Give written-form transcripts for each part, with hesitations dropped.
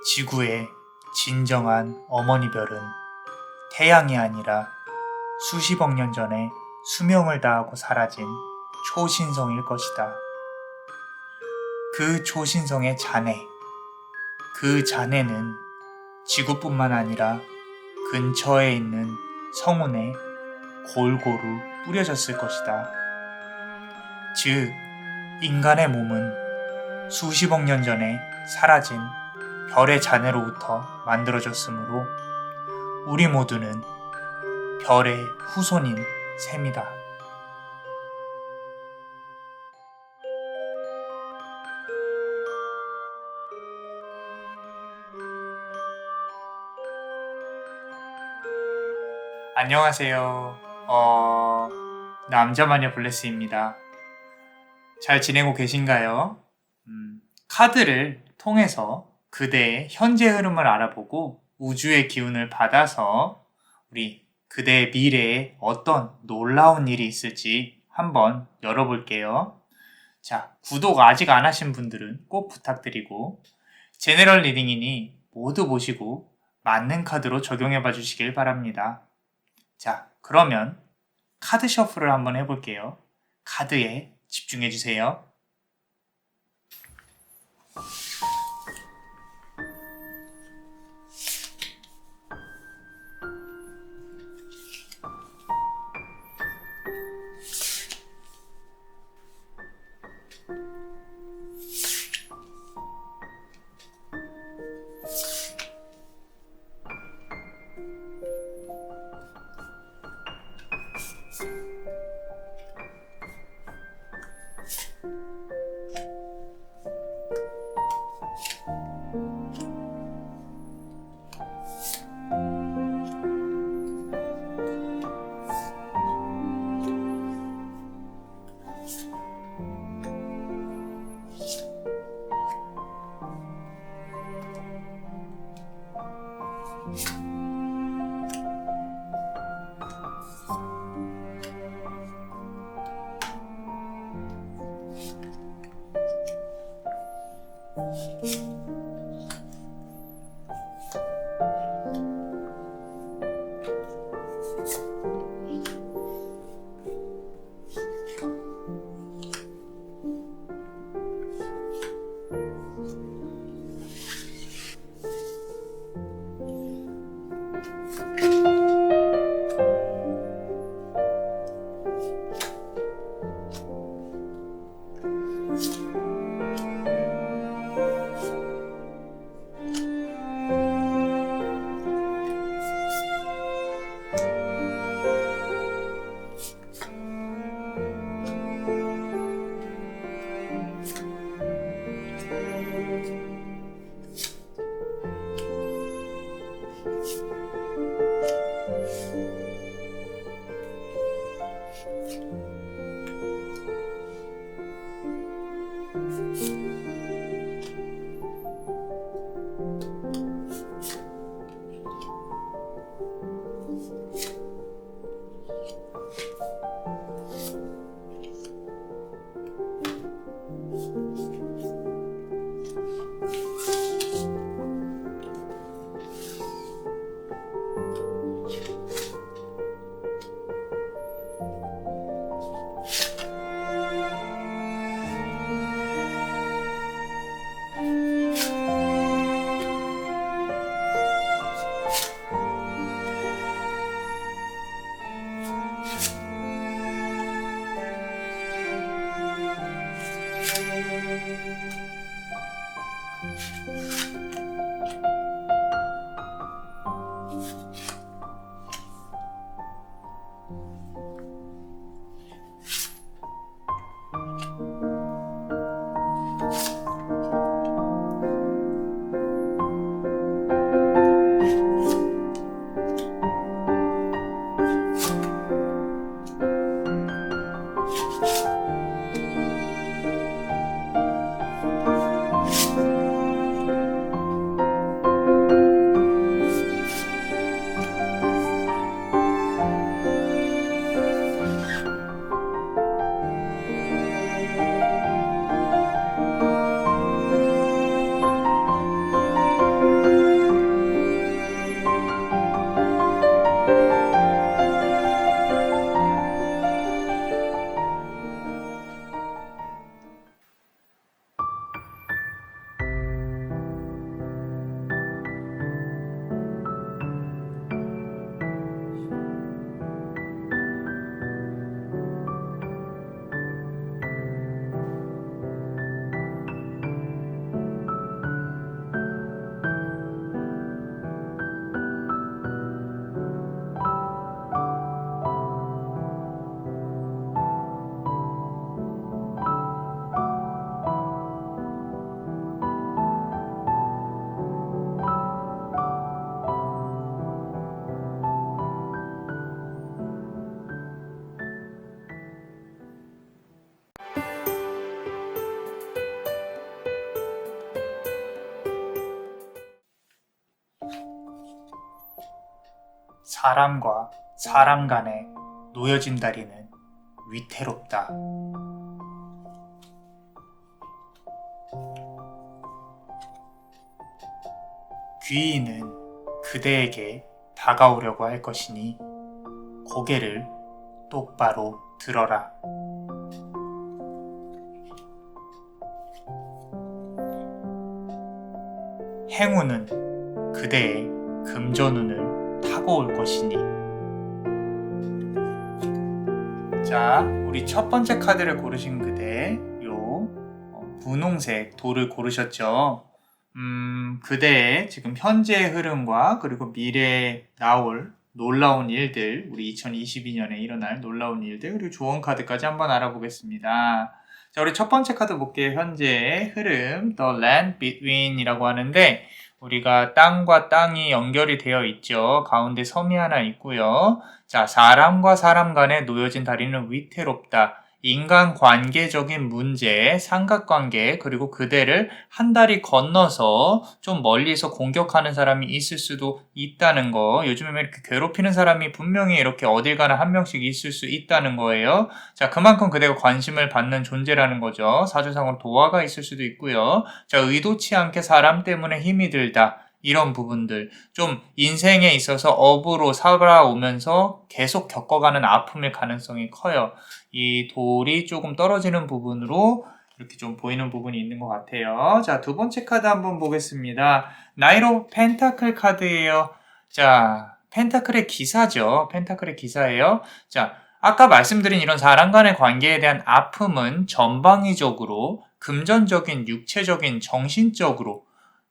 지구의 진정한 어머니별은 태양이 아니라 수십억 년 전에 수명을 다하고 사라진 초신성일 것이다. 그 초신성의 잔해, 그 잔해는 지구뿐만 아니라 근처에 있는 성운에 골고루 뿌려졌을 것이다. 즉, 인간의 몸은 수십억 년 전에 사라진 별의 잔해로부터 만들어졌으므로 우리 모두는 별의 후손인 셈이다. 안녕하세요. 남자마녀 블레스입니다. 잘 지내고 계신가요? 카드를 통해서 그대의 현재 흐름을 알아보고 우주의 기운을 받아서 우리 그대의 미래에 어떤 놀라운 일이 있을지 한번 열어볼게요. 자, 구독 아직 안 하신 분들은 꼭 부탁드리고 제너럴 리딩이니 모두 보시고 맞는 카드로 적용해 봐 주시길 바랍니다. 자, 그러면 카드 셔플을 한번 해볼게요. 카드에 집중해 주세요. 사람과 사람 간에 놓여진 다리는 위태롭다. 귀인은 그대에게 다가오려고 할 것이니 고개를 똑바로 들어라. 행운은 그대의 금전운을 타고 올 것이니. 자, 우리 첫 번째 카드를 고르신 그대, 요 분홍색 돌을 고르셨죠? 그대의 지금 현재의 흐름과 그리고 미래에 나올 놀라운 일들, 우리 2022년에 일어날 놀라운 일들, 그리고 조언 카드까지 한번 알아보겠습니다. 자, 우리 첫 번째 카드 볼게요. 현재의 흐름, The Land Between 이라고 하는데, 우리가 땅과 땅이 연결이 되어 있죠. 가운데 섬이 하나 있고요. 자, 사람과 사람 간에 놓여진 다리는 위태롭다. 인간관계적인 문제, 삼각관계, 그리고 그대를 한 다리 건너서 좀 멀리서 공격하는 사람이 있을 수도 있다는 거. 요즘에 이렇게 괴롭히는 사람이 분명히 이렇게 어딜 가나 한 명씩 있을 수 있다는 거예요. 자, 그만큼 그대가 관심을 받는 존재라는 거죠. 사주상으로 도화가 있을 수도 있고요. 자, 의도치 않게 사람 때문에 힘이 들다. 이런 부분들, 좀 인생에 있어서 업으로 살아오면서 계속 겪어가는 아픔일 가능성이 커요. 이 돌이 조금 떨어지는 부분으로 이렇게 좀 보이는 부분이 있는 것 같아요. 자, 두 번째 카드 한번 보겠습니다. 나이로 펜타클 카드예요. 자, 펜타클의 기사죠. 펜타클의 기사예요. 자, 아까 말씀드린 이런 사람 간의 관계에 대한 아픔은 전방위적으로 금전적인, 육체적인, 정신적으로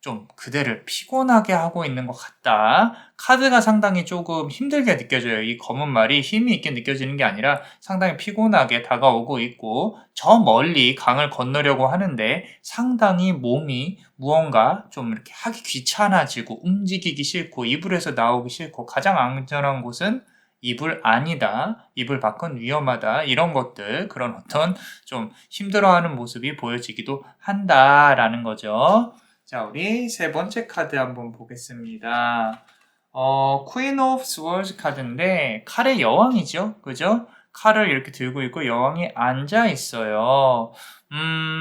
좀 그대를 피곤하게 하고 있는 것 같다. 카드가 상당히 조금 힘들게 느껴져요. 이 검은 말이 힘이 있게 느껴지는 게 아니라 상당히 피곤하게 다가오고 있고, 저 멀리 강을 건너려고 하는데 상당히 몸이 무언가 좀 이렇게 하기 귀찮아지고 움직이기 싫고 이불에서 나오기 싫고, 가장 안전한 곳은 이불 아니다, 이불 밖은 위험하다, 이런 것들, 그런 어떤 좀 힘들어하는 모습이 보여지기도 한다라는 거죠. 자, 우리 세 번째 카드 한번 보겠습니다. Queen of Swords 카드인데 칼의 여왕이죠. 그죠? 칼을 이렇게 들고 있고 여왕이 앉아 있어요.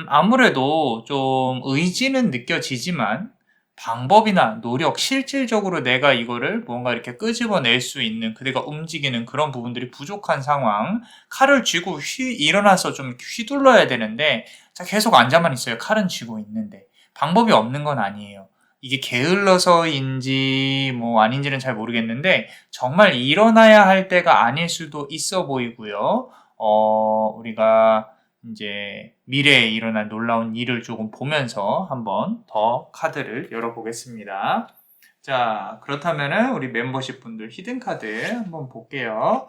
아무래도 좀 의지는 느껴지지만 방법이나 노력, 실질적으로 내가 이거를 뭔가 이렇게 끄집어낼 수 있는, 그대가 움직이는 그런 부분들이 부족한 상황. 칼을 쥐고 일어나서 좀 휘둘러야 되는데, 자, 계속 앉아만 있어요. 칼은 쥐고 있는데. 방법이 없는 건 아니에요. 이게 게을러서인지 뭐 아닌지는 잘 모르겠는데 정말 일어나야 할 때가 아닐 수도 있어 보이고요. 우리가 이제 미래에 일어날 놀라운 일을 조금 보면서 한번 더 카드를 열어보겠습니다. 자, 그렇다면은 우리 멤버십 분들 히든 카드 한번 볼게요.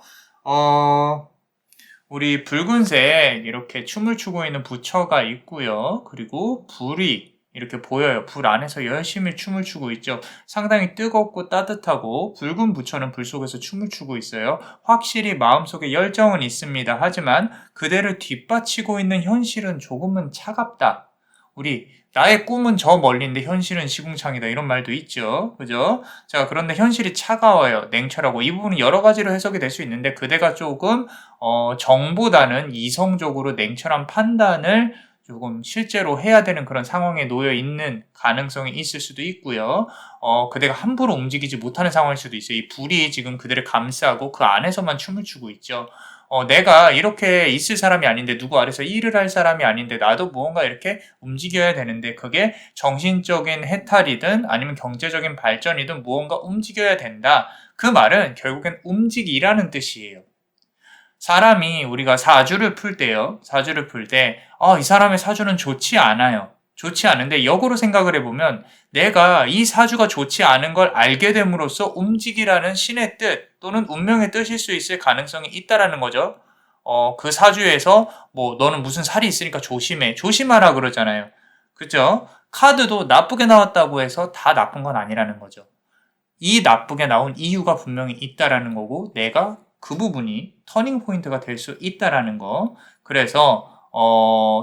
우리 붉은색 이렇게 춤을 추고 있는 부처가 있고요. 그리고 불이 이렇게 보여요. 불 안에서 열심히 춤을 추고 있죠. 상당히 뜨겁고 따뜻하고 붉은 부처는 불 속에서 춤을 추고 있어요. 확실히 마음속에 열정은 있습니다. 하지만 그대를 뒷받치고 있는 현실은 조금은 차갑다. 우리 나의 꿈은 저 멀리인데 현실은 시궁창이다, 이런 말도 있죠. 그죠? 자, 그런데 현실이 차가워요. 냉철하고. 이 부분은 여러 가지로 해석이 될 수 있는데 그대가 조금 정보다는 이성적으로 냉철한 판단을 조금 실제로 해야 되는 그런 상황에 놓여 있는 가능성이 있을 수도 있고요. 그대가 함부로 움직이지 못하는 상황일 수도 있어요. 이 불이 지금 그대를 감싸고 그 안에서만 춤을 추고 있죠. 내가 이렇게 있을 사람이 아닌데, 누구 아래서 일을 할 사람이 아닌데 나도 무언가 이렇게 움직여야 되는데, 그게 정신적인 해탈이든 아니면 경제적인 발전이든 무언가 움직여야 된다. 그 말은 결국엔 움직이라는 뜻이에요. 사람이 우리가 사주를 풀 때요. 사주를 풀 때, 이 사람의 사주는 좋지 않아요. 좋지 않은데 역으로 생각을 해보면 내가 이 사주가 좋지 않은 걸 알게 됨으로써 움직이라는 신의 뜻 또는 운명의 뜻일 수 있을 가능성이 있다라는 거죠. 그 사주에서 뭐 너는 무슨 살이 있으니까 조심해. 조심하라 그러잖아요. 그죠? 카드도 나쁘게 나왔다고 해서 다 나쁜 건 아니라는 거죠. 이 나쁘게 나온 이유가 분명히 있다라는 거고, 내가 그 부분이 터닝 포인트가 될 수 있다라는 거. 그래서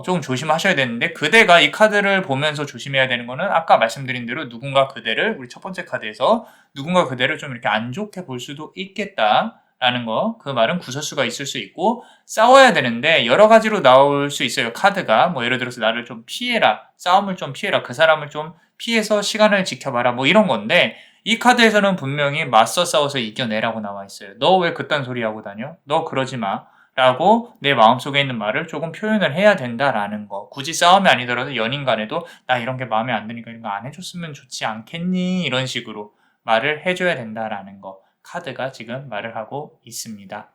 조금 조심하셔야 되는데, 그대가 이 카드를 보면서 조심해야 되는 거는 아까 말씀드린 대로 누군가 그대를, 우리 첫 번째 카드에서 누군가 그대를 좀 이렇게 안 좋게 볼 수도 있겠다라는 거. 그 말은 구설수가 있을 수 있고, 싸워야 되는데 여러 가지로 나올 수 있어요. 카드가 뭐 예를 들어서 나를 좀 피해라, 싸움을 좀 피해라, 그 사람을 좀 피해서 시간을 지켜봐라, 뭐 이런 건데, 이 카드에서는 분명히 맞서 싸워서 이겨내라고 나와 있어요. 너 왜 그딴 소리 하고 다녀? 너 그러지 마. 라고 내 마음속에 있는 말을 조금 표현을 해야 된다라는 거. 굳이 싸움이 아니더라도 연인 간에도 나 이런 게 마음에 안 드니까 이런 거 안 해줬으면 좋지 않겠니? 이런 식으로 말을 해줘야 된다라는 거. 카드가 지금 말을 하고 있습니다.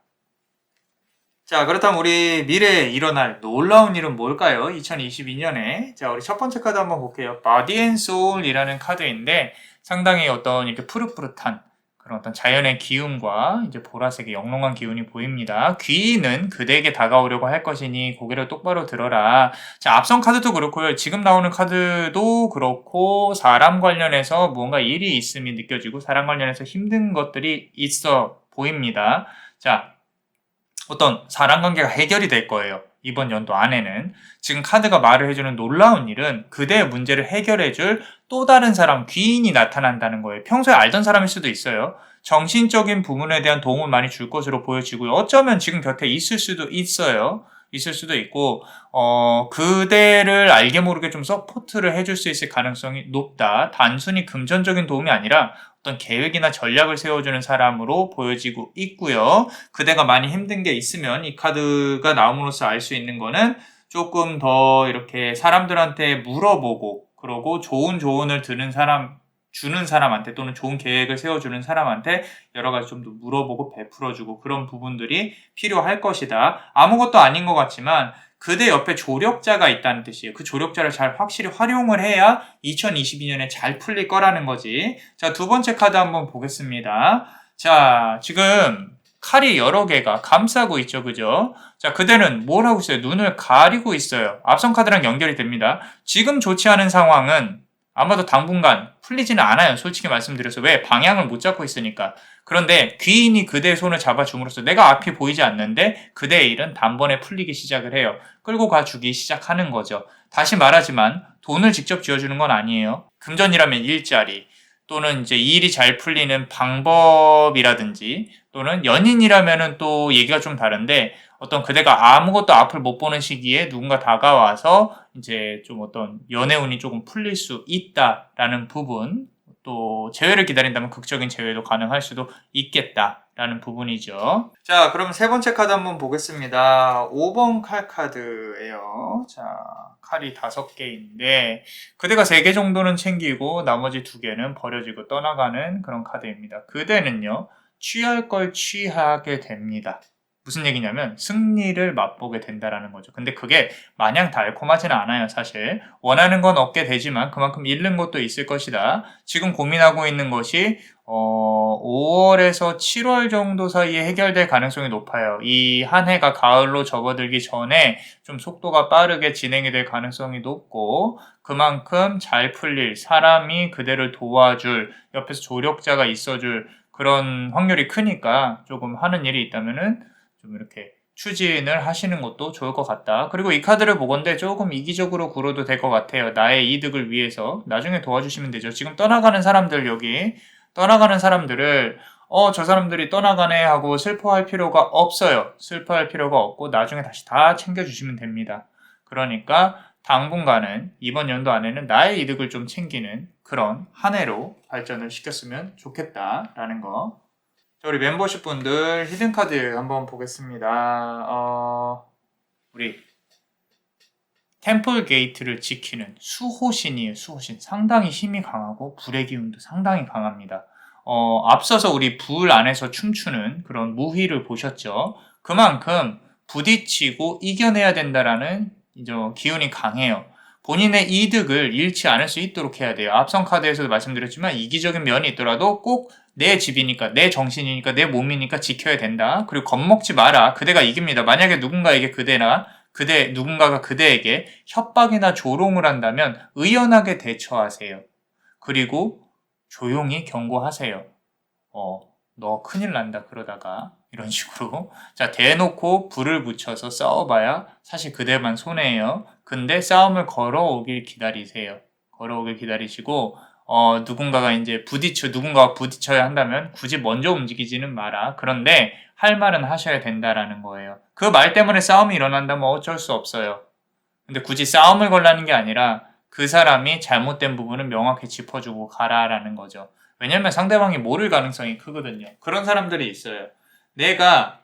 자, 그렇다면 우리 미래에 일어날 놀라운 일은 뭘까요? 2022년에. 자, 우리 첫 번째 카드 한번 볼게요. Body and Soul이라는 카드인데 상당히 어떤 이렇게 푸릇푸릇한 그런 어떤 자연의 기운과 이제 보라색의 영롱한 기운이 보입니다. 귀는 그대에게 다가오려고 할 것이니 고개를 똑바로 들어라. 자, 앞선 카드도 그렇고요. 지금 나오는 카드도 그렇고 사람 관련해서 무언가 일이 있음이 느껴지고 사람 관련해서 힘든 것들이 있어 보입니다. 자, 어떤 사람 관계가 해결이 될 거예요. 이번 연도 안에는. 지금 카드가 말을 해주는 놀라운 일은 그대의 문제를 해결해줄 또 다른 사람, 귀인이 나타난다는 거예요. 평소에 알던 사람일 수도 있어요. 정신적인 부분에 대한 도움을 많이 줄 것으로 보여지고요. 어쩌면 지금 곁에 있을 수도 있어요. 있을 수도 있고, 그대를 알게 모르게 좀 서포트를 해줄 수 있을 가능성이 높다. 단순히 금전적인 도움이 아니라 어떤 계획이나 전략을 세워주는 사람으로 보여지고 있고요. 그대가 많이 힘든 게 있으면 이 카드가 나옴으로써 알 수 있는 거는 조금 더 이렇게 사람들한테 물어보고, 그러고 좋은 조언을 주는 사람한테 또는 좋은 계획을 세워주는 사람한테 여러 가지 좀 더 물어보고 베풀어주고 그런 부분들이 필요할 것이다. 아무것도 아닌 것 같지만 그대 옆에 조력자가 있다는 뜻이에요. 그 조력자를 잘 확실히 활용을 해야 2022년에 잘 풀릴 거라는 거지. 자, 두 번째 카드 한번 보겠습니다. 자, 지금 칼이 여러 개가 감싸고 있죠. 그죠? 자, 그대는 뭘 하고 있어요? 눈을 가리고 있어요. 앞선 카드랑 연결이 됩니다. 지금 좋지 않은 상황은 아마도 당분간 풀리지는 않아요. 솔직히 말씀드려서. 왜? 방향을 못 잡고 있으니까. 그런데 귀인이 그대의 손을 잡아줌으로써 내가 앞이 보이지 않는데 그대의 일은 단번에 풀리기 시작을 해요. 끌고 가주기 시작하는 거죠. 다시 말하지만 돈을 직접 쥐어주는 건 아니에요. 금전이라면 일자리 또는 이제 이 일이 잘 풀리는 방법이라든지 또는 연인이라면은 또 얘기가 좀 다른데 어떤 그대가 아무것도 앞을 못 보는 시기에 누군가 다가와서 이제 좀 어떤 연애운이 조금 풀릴 수 있다라는 부분, 또 재회를 기다린다면 극적인 재회도 가능할 수도 있겠다라는 부분이죠. 자, 그럼 세 번째 카드 한번 보겠습니다. 5번 칼 카드예요. 자, 칼이 5개인데 그대가 3개 정도는 챙기고 나머지 2개는 버려지고 떠나가는 그런 카드입니다. 그대는요, 취할 걸 취하게 됩니다. 무슨 얘기냐면 승리를 맛보게 된다라는 거죠. 근데 그게 마냥 달콤하지는 않아요, 사실. 원하는 건 얻게 되지만 그만큼 잃는 것도 있을 것이다. 지금 고민하고 있는 것이 5월에서 7월 정도 사이에 해결될 가능성이 높아요. 이 한 해가 가을로 접어들기 전에 좀 속도가 빠르게 진행이 될 가능성이 높고 그만큼 잘 풀릴 사람이 그대를 도와줄, 옆에서 조력자가 있어줄 그런 확률이 크니까 조금 하는 일이 있다면은 좀 이렇게 추진을 하시는 것도 좋을 것 같다. 그리고 이 카드를 보건대 조금 이기적으로 굴어도 될 것 같아요. 나의 이득을 위해서 나중에 도와주시면 되죠. 지금 떠나가는 사람들, 여기 떠나가는 사람들을 저 사람들이 떠나가네 하고 슬퍼할 필요가 없어요. 슬퍼할 필요가 없고 나중에 다시 다 챙겨주시면 됩니다. 그러니까 당분간은 이번 연도 안에는 나의 이득을 좀 챙기는 그런 한 해로 발전을 시켰으면 좋겠다라는 거. 자, 우리 멤버십 분들 히든카드 한번 보겠습니다. 우리 템플 게이트를 지키는 수호신이에요. 수호신. 상당히 힘이 강하고 불의 기운도 상당히 강합니다. 앞서서 우리 불 안에서 춤추는 그런 무희를 보셨죠. 그만큼 부딪히고 이겨내야 된다라는 이제 기운이 강해요. 본인의 이득을 잃지 않을 수 있도록 해야 돼요. 앞선 카드에서도 말씀드렸지만 이기적인 면이 있더라도 꼭 내 집이니까, 내 정신이니까, 내 몸이니까 지켜야 된다. 그리고 겁먹지 마라. 그대가 이깁니다. 만약에 누군가가 그대에게 협박이나 조롱을 한다면 의연하게 대처하세요. 그리고 조용히 경고하세요. 너 큰일 난다 그러다가 이런 식으로. 자, 대놓고 불을 붙여서 싸워봐야 사실 그대만 손해예요. 근데 싸움을 걸어오길 기다리세요. 걸어오길 기다리시고, 누군가가 누군가가 부딪혀야 한다면 굳이 먼저 움직이지는 마라. 그런데 할 말은 하셔야 된다라는 거예요. 그 말 때문에 싸움이 일어난다면 어쩔 수 없어요. 근데 굳이 싸움을 걸라는 게 아니라 그 사람이 잘못된 부분은 명확히 짚어주고 가라라는 거죠. 왜냐면 상대방이 모를 가능성이 크거든요. 그런 사람들이 있어요. 내가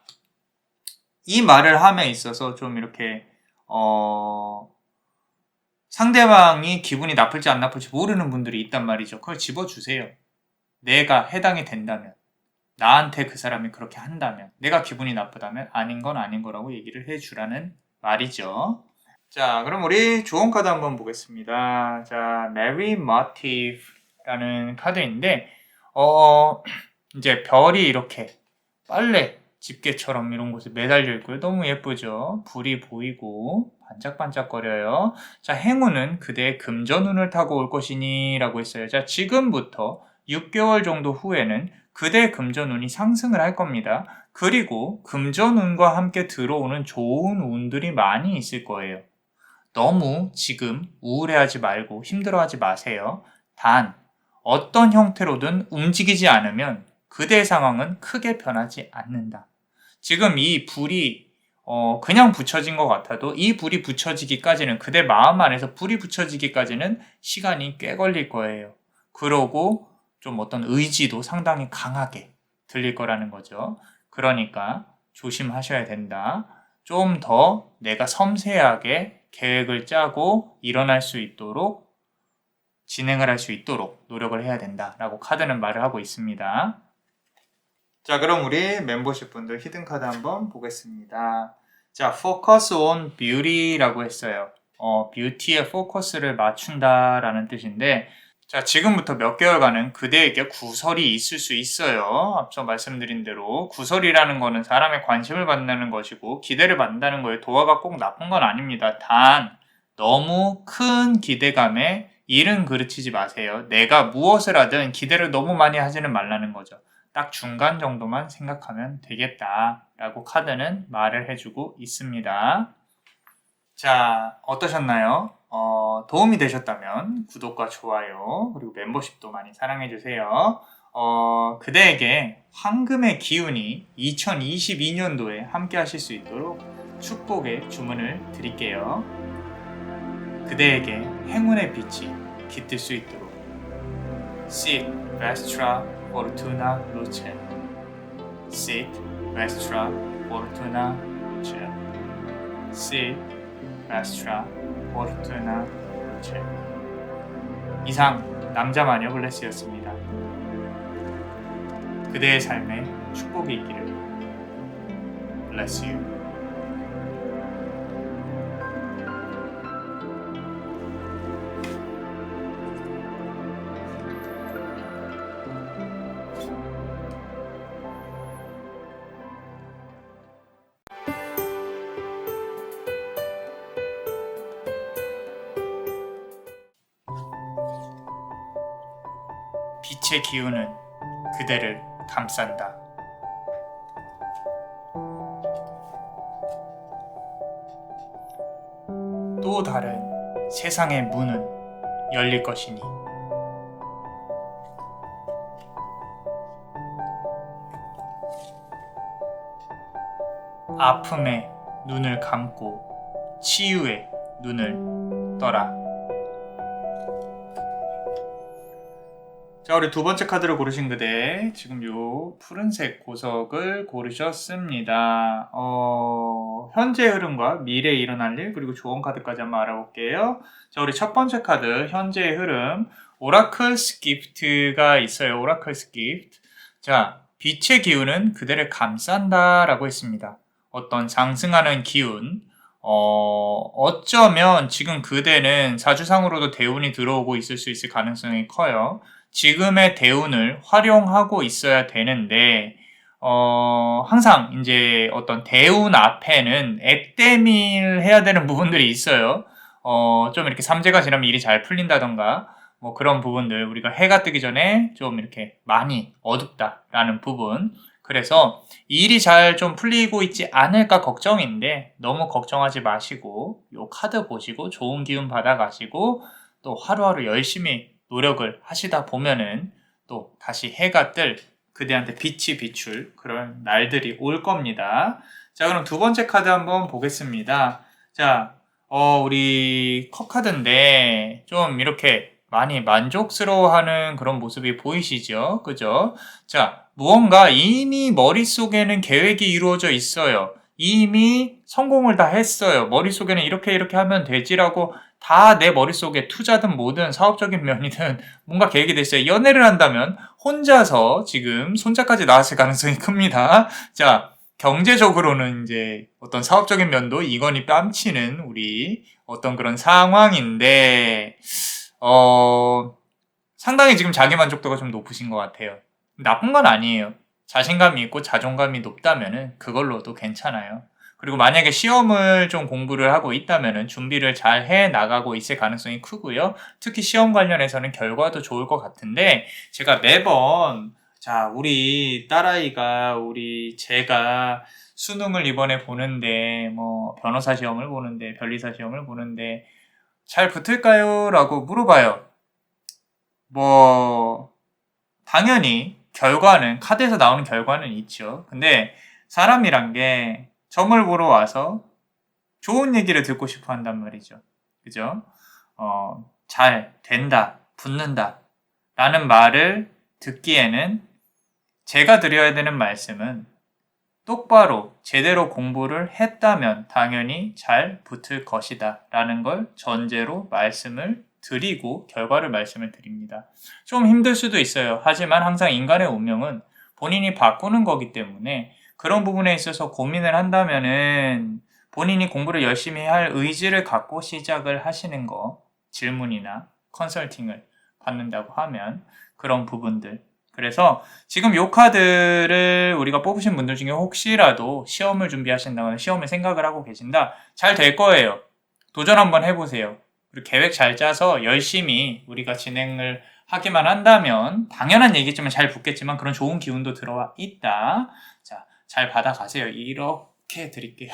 이 말을 함에 있어서 좀 이렇게 상대방이 기분이 나쁠지 안 나쁠지 모르는 분들이 있단 말이죠. 그걸 집어주세요. 내가 해당이 된다면, 나한테 그 사람이 그렇게 한다면, 내가 기분이 나쁘다면 아닌 건 아닌 거라고 얘기를 해주라는 말이죠. 자, 그럼 우리 좋은 카드 한번 보겠습니다. 자, Merry Motive라는 카드인데, 이제 별이 이렇게 빨래 집게처럼 이런 곳에 매달려 있고요. 너무 예쁘죠? 불이 보이고 반짝반짝거려요. 자, 행운은 그대의 금전운을 타고 올 것이니 라고 했어요. 자, 지금부터 6개월 정도 후에는 그대의 금전운이 상승을 할 겁니다. 그리고 금전운과 함께 들어오는 좋은 운들이 많이 있을 거예요. 너무 지금 우울해하지 말고 힘들어하지 마세요. 단 어떤 형태로든 움직이지 않으면 그대의 상황은 크게 변하지 않는다. 지금 이 불이 그냥 붙여진 것 같아도 이 불이 붙여지기까지는, 그대 마음 안에서 불이 붙여지기까지는 시간이 꽤 걸릴 거예요. 그러고 좀 어떤 의지도 상당히 강하게 들릴 거라는 거죠. 그러니까 조심하셔야 된다. 좀 더 내가 섬세하게 계획을 짜고 일어날 수 있도록, 진행을 할 수 있도록 노력을 해야 된다라고 카드는 말을 하고 있습니다. 자, 그럼 우리 멤버십 분들 히든 카드 한번 보겠습니다. 자, Focus on Beauty라고 했어요. 뷰티에 포커스를 맞춘다라는 뜻인데, 자, 지금부터 몇 개월간은 그대에게 구설이 있을 수 있어요. 앞서 말씀드린 대로 구설이라는 거는 사람의 관심을 받는 것이고 기대를 받는다는 거에 도화가 꼭 나쁜 건 아닙니다. 단 너무 큰 기대감에 일은 그르치지 마세요. 내가 무엇을 하든 기대를 너무 많이 하지는 말라는 거죠. 딱 중간 정도만 생각하면 되겠다라고 카드는 말을 해주고 있습니다. 자, 어떠셨나요? 도움이 되셨다면 구독과 좋아요 그리고 멤버십도 많이 사랑해주세요. 그대에게 황금의 기운이 2022년도에 함께 하실 수 있도록 축복의 주문을 드릴게요. 그대에게 행운의 빛이 깃들 수 있도록 Sit Vestra Fortuna Luce. Sit Vestra Fortuna Luce. Sit Vestra Fortuna Luce. 이상 남자마녀 블레스였습니다. 그대의 삶에 축복이 있기를. Bless you. 빛의 기운은 그대를 감싼다. 또 다른 세상의 문은 열릴 것이니 아픔에 눈을 감고 치유에 눈을 떠라. 자, 우리 두 번째 카드를 고르신 그대, 지금 요 푸른색 보석을 고르셨습니다. 현재 흐름과 미래에 일어날 일, 그리고 좋은 카드까지 한번 알아볼게요. 자, 우리 첫 번째 카드, 현재의 흐름, 오라클스 기프트가 있어요. 오라클스 기프트. 자, 빛의 기운은 그대를 감싼다 라고 했습니다. 어떤 상승하는 기운, 어쩌면 지금 그대는 사주상으로도 대운이 들어오고 있을 수 있을 가능성이 커요. 지금의 대운을 활용하고 있어야 되는데, 항상 이제 어떤 대운 앞에는 액땜을 해야 되는 부분들이 있어요. 좀 이렇게 삼재가 지나면 일이 잘 풀린다던가, 뭐 그런 부분들, 우리가 해가 뜨기 전에 좀 이렇게 많이 어둡다라는 부분, 그래서 일이 잘 좀 풀리고 있지 않을까 걱정인데 너무 걱정하지 마시고 요 카드 보시고 좋은 기운 받아가시고 또 하루하루 열심히 노력을 하시다 보면은 또 다시 해가 뜰 그대한테 빛이 비출 그런 날들이 올 겁니다. 자, 그럼 두 번째 카드 한번 보겠습니다. 자, 우리 컵 카드인데 좀 이렇게 많이 만족스러워하는 그런 모습이 보이시죠? 그죠? 자, 무언가 이미 머릿속에는 계획이 이루어져 있어요. 이미 성공을 다 했어요. 머릿속에는 이렇게 하면 되지라고 다 내 머릿속에 투자든 뭐든 사업적인 면이든 뭔가 계획이 돼 있어요. 연애를 한다면 혼자서 지금 손자까지 낳았을 가능성이 큽니다. 자, 경제적으로는 이제 어떤 사업적인 면도 이건희 뺨치는 우리 어떤 그런 상황인데, 상당히 지금 자기 만족도가 좀 높으신 것 같아요. 나쁜 건 아니에요. 자신감이 있고 자존감이 높다면은 그걸로도 괜찮아요. 그리고 만약에 시험을 좀 공부를 하고 있다면은 준비를 잘 해 나가고 있을 가능성이 크고요. 특히 시험 관련해서는 결과도 좋을 것 같은데 제가 매번 자, 우리 딸아이가 제가 수능을 이번에 보는데 뭐 변호사 시험을 보는데 변리사 시험을 보는데 잘 붙을까요? 라고 물어봐요. 뭐 당연히 결과는 카드에서 나오는 결과는 있죠. 근데 사람이란 게 점을 보러 와서 좋은 얘기를 듣고 싶어 한단 말이죠. 그죠? 잘 된다, 붙는다 라는 말을 듣기에는 제가 드려야 되는 말씀은 똑바로 제대로 공부를 했다면 당연히 잘 붙을 것이다 라는 걸 전제로 말씀을 드리고 결과를 말씀을 드립니다. 좀 힘들 수도 있어요. 하지만 항상 인간의 운명은 본인이 바꾸는 거기 때문에 그런 부분에 있어서 고민을 한다면은 본인이 공부를 열심히 할 의지를 갖고 시작을 하시는 거, 질문이나 컨설팅을 받는다고 하면 그런 부분들. 그래서 지금 요 카드를 우리가 뽑으신 분들 중에 혹시라도 시험을 준비하신다거나 시험을 생각을 하고 계신다, 잘 될 거예요. 도전 한번 해보세요. 그리고 계획 잘 짜서 열심히 우리가 진행을 하기만 한다면 당연한 얘기지만 잘 붙겠지만 그런 좋은 기운도 들어와 있다. 자, 잘 받아가세요. 이렇게 드릴게요.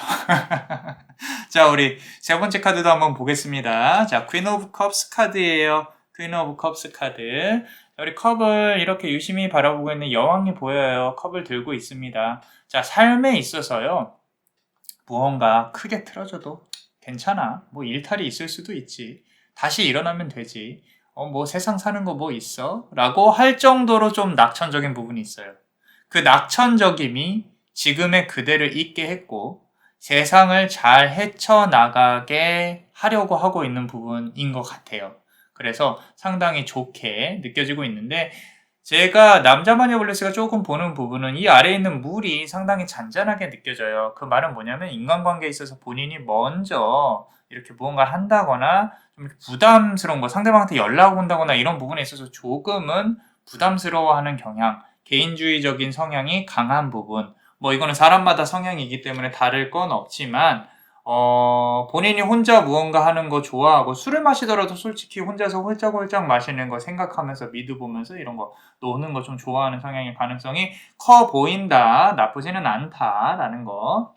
자, 우리 세 번째 카드도 한번 보겠습니다. 자, 퀸 오브 컵스 카드예요. 퀸 오브 컵스 카드. 우리 컵을 이렇게 유심히 바라보고 있는 여왕이 보여요. 컵을 들고 있습니다. 자, 삶에 있어서요. 무언가 크게 틀어져도 괜찮아. 뭐 일탈이 있을 수도 있지. 다시 일어나면 되지. 뭐 세상 사는 거 뭐 있어? 라고 할 정도로 좀 낙천적인 부분이 있어요. 그 낙천적임이 지금의 그대를 있게 했고 세상을 잘 헤쳐나가게 하려고 하고 있는 부분인 것 같아요. 그래서 상당히 좋게 느껴지고 있는데 제가 남자 마녀 블레스가 조금 보는 부분은 이 아래에 있는 물이 상당히 잔잔하게 느껴져요. 그 말은 뭐냐면 인간관계에 있어서 본인이 먼저 이렇게 무언가를 한다거나 좀 이렇게 부담스러운 거, 상대방한테 연락 온다거나 이런 부분에 있어서 조금은 부담스러워하는 경향, 개인주의적인 성향이 강한 부분, 뭐 이거는 사람마다 성향이기 때문에 다를 건 없지만 본인이 혼자 무언가 하는 거 좋아하고 술을 마시더라도 솔직히 혼자서 홀짝홀짝 마시는 거 생각하면서 미드 보면서 이런 거 노는 거 좀 좋아하는 성향의 가능성이 커 보인다. 나쁘지는 않다라는 거.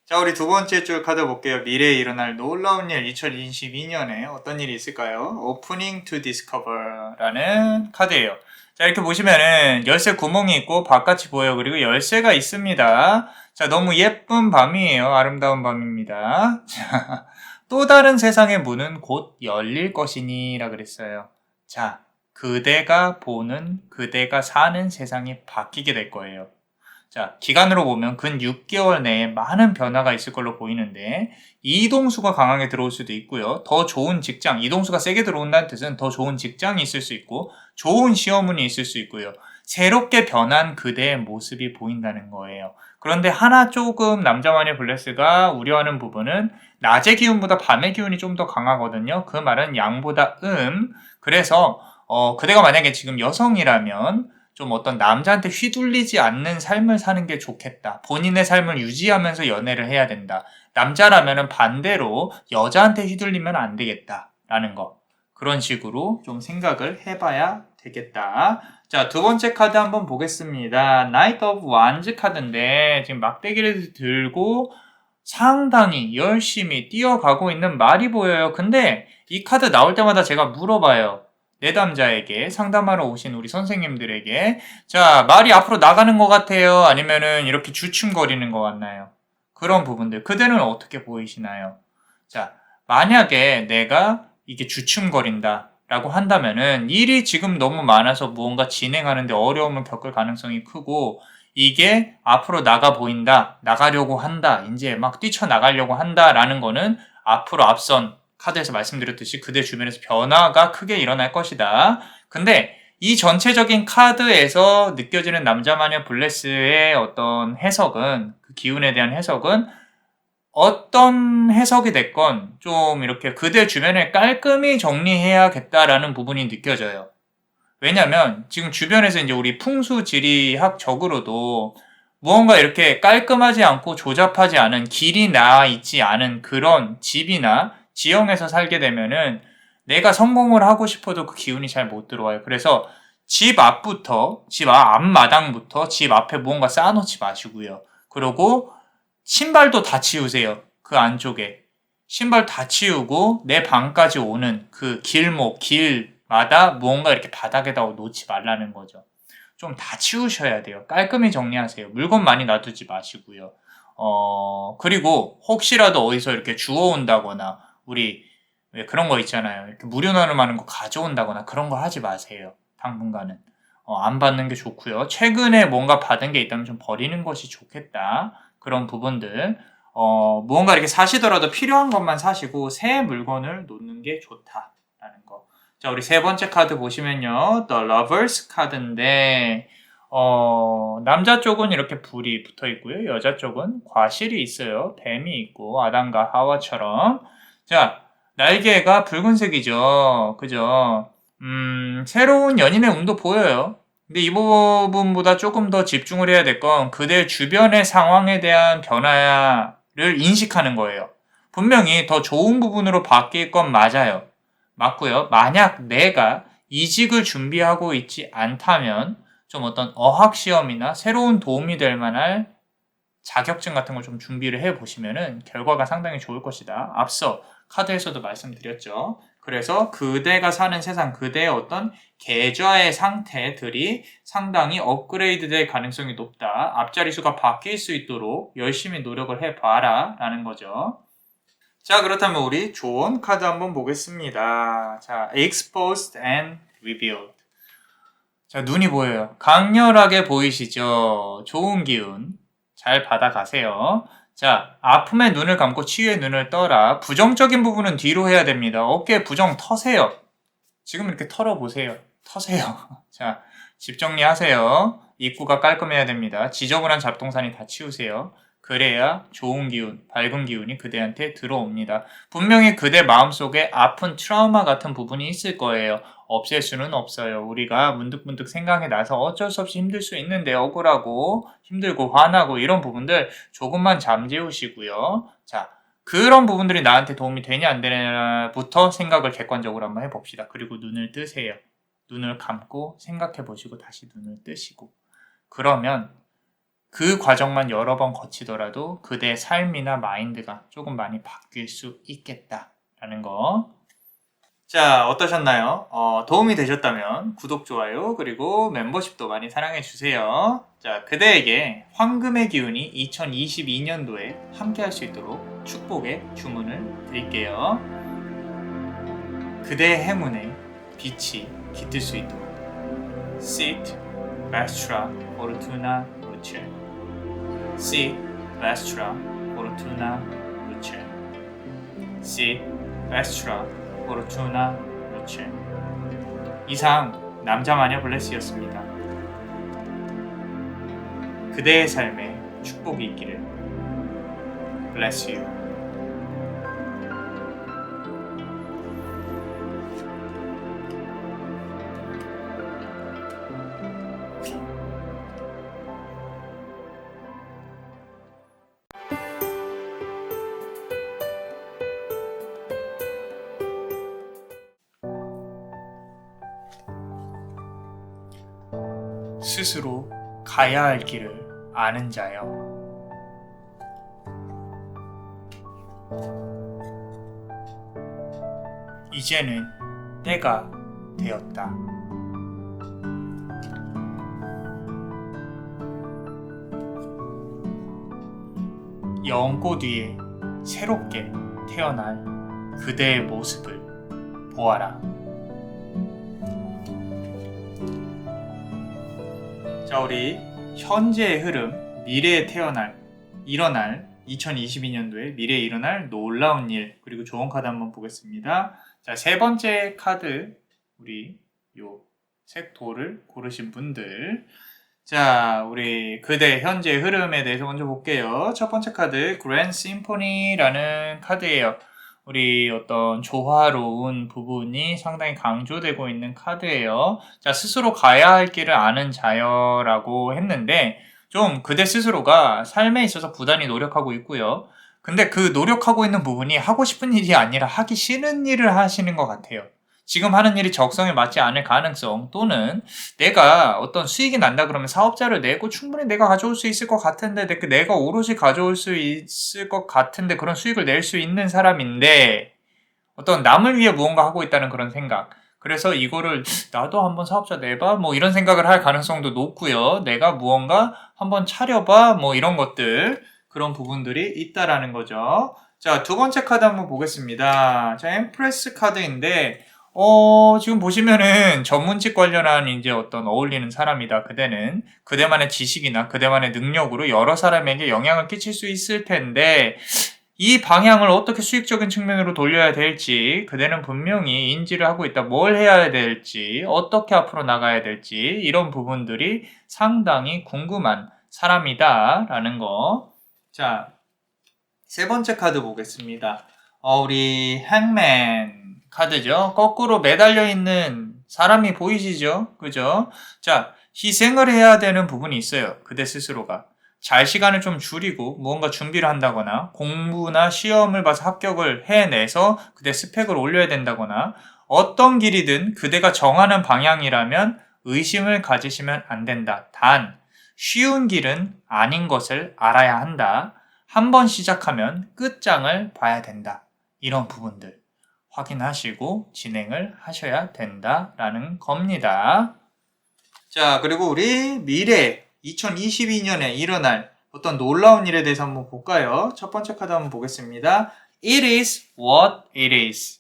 자, 우리 두 번째 줄 카드 볼게요. 미래에 일어날 놀라운 일 2022년에 어떤 일이 있을까요? Opening to Discover라는 카드예요. 자, 이렇게 보시면은 열쇠 구멍이 있고 바깥이 보여요. 그리고 열쇠가 있습니다. 자, 너무 예쁜 밤이에요. 아름다운 밤입니다. 자, 또 다른 세상의 문은 곧 열릴 것이니라 그랬어요. 자, 그대가 보는, 그대가 사는 세상이 바뀌게 될 거예요. 자, 기간으로 보면 근 6개월 내에 많은 변화가 있을 걸로 보이는데 이동수가 강하게 들어올 수도 있고요. 더 좋은 직장, 이동수가 세게 들어온다는 뜻은 더 좋은 직장이 있을 수 있고 좋은 시어문이 있을 수 있고요. 새롭게 변한 그대의 모습이 보인다는 거예요. 그런데 하나 조금 남자만의 블레스가 우려하는 부분은 낮의 기운보다 밤의 기운이 좀 더 강하거든요. 그 말은 양보다 그래서 그대가 만약에 지금 여성이라면 좀 어떤 남자한테 휘둘리지 않는 삶을 사는 게 좋겠다. 본인의 삶을 유지하면서 연애를 해야 된다. 남자라면은 반대로 여자한테 휘둘리면 안 되겠다. 라는 거. 그런 식으로 좀 생각을 해봐야 되겠다. 자, 두 번째 카드 한번 보겠습니다. 나이트 오브 완즈 카드인데 지금 막대기를 들고 상당히 열심히 뛰어가고 있는 말이 보여요. 근데 이 카드 나올 때마다 제가 물어봐요. 내담자에게, 상담하러 오신 우리 선생님들에게, 자, 말이 앞으로 나가는 것 같아요? 아니면은 이렇게 주춤거리는 것 같나요? 그런 부분들, 그대는 어떻게 보이시나요? 자, 만약에 내가 이게 주춤거린다 라고 한다면은 일이 지금 너무 많아서 무언가 진행하는데 어려움을 겪을 가능성이 크고, 이게 앞으로 나가 보인다, 나가려고 한다, 이제 막 뛰쳐나가려고 한다라는 거는 앞으로 앞선 카드에서 말씀드렸듯이 그대 주변에서 변화가 크게 일어날 것이다. 근데 이 전체적인 카드에서 느껴지는 남자마녀 블레스의 어떤 해석은, 그 기운에 대한 해석은 어떤 해석이 됐건 좀 이렇게 그대 주변을 깔끔히 정리해야겠다라는 부분이 느껴져요. 왜냐면 지금 주변에서 이제 우리 풍수지리학적으로도 무언가 이렇게 깔끔하지 않고 조잡하지 않은 길이 나 있지 않은 그런 집이나 지형에서 살게 되면은 내가 성공을 하고 싶어도 그 기운이 잘 못 들어와요. 그래서 집 앞부터, 집 앞마당부터 집 앞에 무언가 쌓아놓지 마시고요. 그리고 신발도 다 치우세요. 그 안쪽에. 신발 다 치우고 내 방까지 오는 그 길목, 길마다 무언가 이렇게 바닥에다 놓지 말라는 거죠. 좀 다 치우셔야 돼요. 깔끔히 정리하세요. 물건 많이 놔두지 마시고요. 그리고 혹시라도 어디서 이렇게 주워온다거나, 우리 왜 그런 거 있잖아요. 이렇게 무료 나눔하는 거 가져온다거나 그런 거 하지 마세요. 당분간은. 안 받는 게 좋고요. 최근에 뭔가 받은 게 있다면 좀 버리는 것이 좋겠다. 그런 부분들. 무언가 이렇게 사시더라도 필요한 것만 사시고 새 물건을 놓는 게 좋다라는 거. 자, 우리 세 번째 카드 보시면요. The Lovers 카드인데, 남자 쪽은 이렇게 불이 붙어 있고요. 여자 쪽은 과실이 있어요. 뱀이 있고, 아담과 하와처럼. 자, 날개가 붉은색이죠. 그죠? 새로운 연인의 운도 보여요. 근데 이 부분보다 조금 더 집중을 해야 될 건 그대 주변의 상황에 대한 변화를 인식하는 거예요. 분명히 더 좋은 부분으로 바뀔 건 맞아요. 맞고요. 만약 내가 이직을 준비하고 있지 않다면 좀 어떤 어학시험이나 새로운 도움이 될 만한 자격증 같은 걸 좀 준비를 해 보시면은 결과가 상당히 좋을 것이다. 앞서 카드에서도 말씀드렸죠. 그래서 그대가 사는 세상, 그대의 어떤 계좌의 상태들이 상당히 업그레이드 될 가능성이 높다. 앞자리 수가 바뀔 수 있도록 열심히 노력을 해봐라 라는 거죠. 자, 그렇다면 우리 좋은 카드 한번 보겠습니다. 자, Exposed and Revealed. 자, 눈이 보여요. 강렬하게 보이시죠? 좋은 기운 잘 받아가세요. 자, 아픔의 눈을 감고 치유의 눈을 떠라. 부정적인 부분은 뒤로 해야 됩니다. 어깨에 부정 터세요. 지금 이렇게 털어보세요. 터세요. 자, 집 정리하세요. 입구가 깔끔해야 됩니다. 지저분한 잡동사니 다 치우세요. 그래야 좋은 기운, 밝은 기운이 그대한테 들어옵니다. 분명히 그대 마음속에 아픈 트라우마 같은 부분이 있을 거예요. 없앨 수는 없어요. 우리가 문득문득 생각이 나서 어쩔 수 없이 힘들 수 있는데, 억울하고 힘들고 화나고 이런 부분들 조금만 잠재우시고요. 자, 그런 부분들이 나한테 도움이 되냐 안 되냐부터 생각을 객관적으로 한번 해봅시다. 그리고 눈을 뜨세요. 눈을 감고 생각해 보시고 다시 눈을 뜨시고, 그러면 그 과정만 여러 번 거치더라도 그대의 삶이나 마인드가 조금 많이 바뀔 수 있겠다라는 거. 자, 어떠셨나요? 도움이 되셨다면 구독, 좋아요, 그리고 멤버십도 많이 사랑해주세요. 자, 그대에게 황금의 기운이 2022년도에 함께 할 수 있도록 축복의 주문을 드릴게요. 그대의 행운에 빛이 깃들 수 있도록. Sit Vestra Fortuna Luce. Sit Vestra Fortuna Luce. Sit Vestra Fortuna Luce. 이상 남자마녀 블레스였습니다. 그대의 삶에 축복이 있기를. Bless you. 스스로 가야 할 길을 아는 자여. 이제는 때가 되었다. 연꽃 위에 새롭게 태어날 그대의 모습을 보아라. 자, 우리 현재의 흐름, 미래에 일어날 2022년도에 미래에 일어날 놀라운 일, 그리고 좋은 카드 한번 보겠습니다. 자, 세 번째 카드, 우리 요 색도를 고르신 분들. 자, 우리 그대 현재 흐름에 대해서 먼저 볼게요. 첫 번째 카드, 그랜드 심포니라는 카드예요. 우리 어떤 조화로운 부분이 상당히 강조되고 있는 카드예요. 자, 스스로 가야 할 길을 아는 자여라고 했는데, 좀 그대 스스로가 삶에 있어서 부단히 노력하고 있고요. 근데 그 노력하고 있는 부분이 하고 싶은 일이 아니라 하기 싫은 일을 하시는 것 같아요. 지금 하는 일이 적성에 맞지 않을 가능성, 또는 내가 어떤 수익이 난다 그러면 사업자를 내고 충분히 내가 가져올 수 있을 것 같은데, 내가 오롯이 가져올 수 있을 것 같은데 그런 수익을 낼 수 있는 사람인데 어떤 남을 위해 무언가 하고 있다는 그런 생각. 그래서 이거를 나도 한번 사업자 내봐 뭐 이런 생각을 할 가능성도 높고요. 내가 무언가 한번 차려봐 뭐 이런 것들, 그런 부분들이 있다라는 거죠. 자, 두 번째 카드 한번 보겠습니다. 자, 엠프레스 카드인데 지금 보시면은 전문직 관련한 이제 어떤 어울리는 사람이다. 그대만의 지식이나 그대만의 능력으로 여러 사람에게 영향을 끼칠 수 있을 텐데, 이 방향을 어떻게 수익적인 측면으로 돌려야 될지 그대는 분명히 인지를 하고 있다. 뭘 해야 될지, 어떻게 앞으로 나가야 될지, 이런 부분들이 상당히 궁금한 사람이다라는 거. 자, 세 번째 카드 보겠습니다. 우리 행맨 카드죠. 거꾸로 매달려 있는 사람이 보이시죠? 그죠? 자, 희생을 해야 되는 부분이 있어요. 그대 스스로가. 잘 시간을 좀 줄이고 무언가 준비를 한다거나, 공부나 시험을 봐서 합격을 해내서 그대 스펙을 올려야 된다거나, 어떤 길이든 그대가 정하는 방향이라면 의심을 가지시면 안 된다. 단, 쉬운 길은 아닌 것을 알아야 한다. 한번 시작하면 끝장을 봐야 된다. 이런 부분들 확인하시고 진행을 하셔야 된다라는 겁니다. 자, 그리고 우리 미래 2022년에 일어날 어떤 놀라운 일에 대해서 한번 볼까요? 첫 번째 카드 한번 보겠습니다. It is what it is.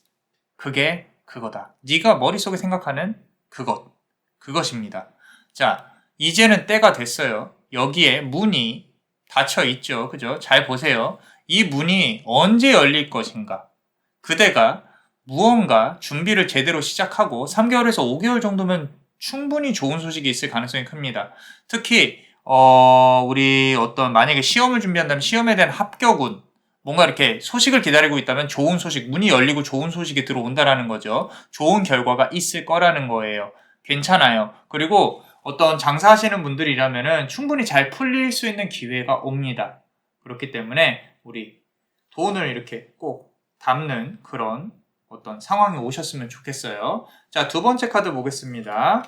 그게 그거다. 네가 머릿속에 생각하는 그것입니다. 자, 이제는 때가 됐어요. 여기에 문이 닫혀 있죠. 그죠? 잘 보세요. 이 문이 언제 열릴 것인가? 그대가 무언가 준비를 제대로 시작하고 3개월에서 5개월 정도면 충분히 좋은 소식이 있을 가능성이 큽니다. 특히 우리 만약에 시험을 준비한다면 시험에 대한 합격운, 뭔가 이렇게 소식을 기다리고 있다면 좋은 소식, 문이 열리고 좋은 소식이 들어온다라는 거죠. 좋은 결과가 있을 거라는 거예요. 괜찮아요. 그리고 어떤 장사하시는 분들이라면은 충분히 잘 풀릴 수 있는 기회가 옵니다. 그렇기 때문에 우리 돈을 이렇게 꼭 담는 그런 어떤 상황이 오셨으면 좋겠어요. 자, 두 번째 카드 보겠습니다.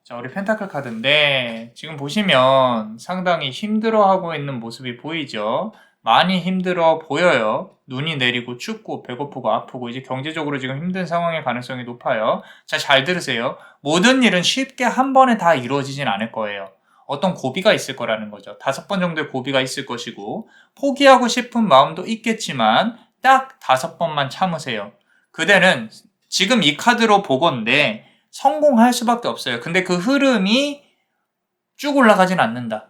자, 우리 펜타클 카드인데 지금 보시면 상당히 힘들어하고 있는 모습이 보이죠? 많이 힘들어 보여요. 눈이 내리고 춥고 배고프고 아프고 이제 경제적으로 지금 힘든 상황일 가능성이 높아요. 자, 잘 들으세요. 모든 일은 쉽게 한 번에 다 이루어지진 않을 거예요. 어떤 고비가 있을 거라는 거죠. 5번 정도의 고비가 있을 것이고, 포기하고 싶은 마음도 있겠지만 딱 5번만 참으세요. 그대는 지금 이 카드로 보건데 성공할 수밖에 없어요. 근데 그 흐름이 쭉 올라가진 않는다.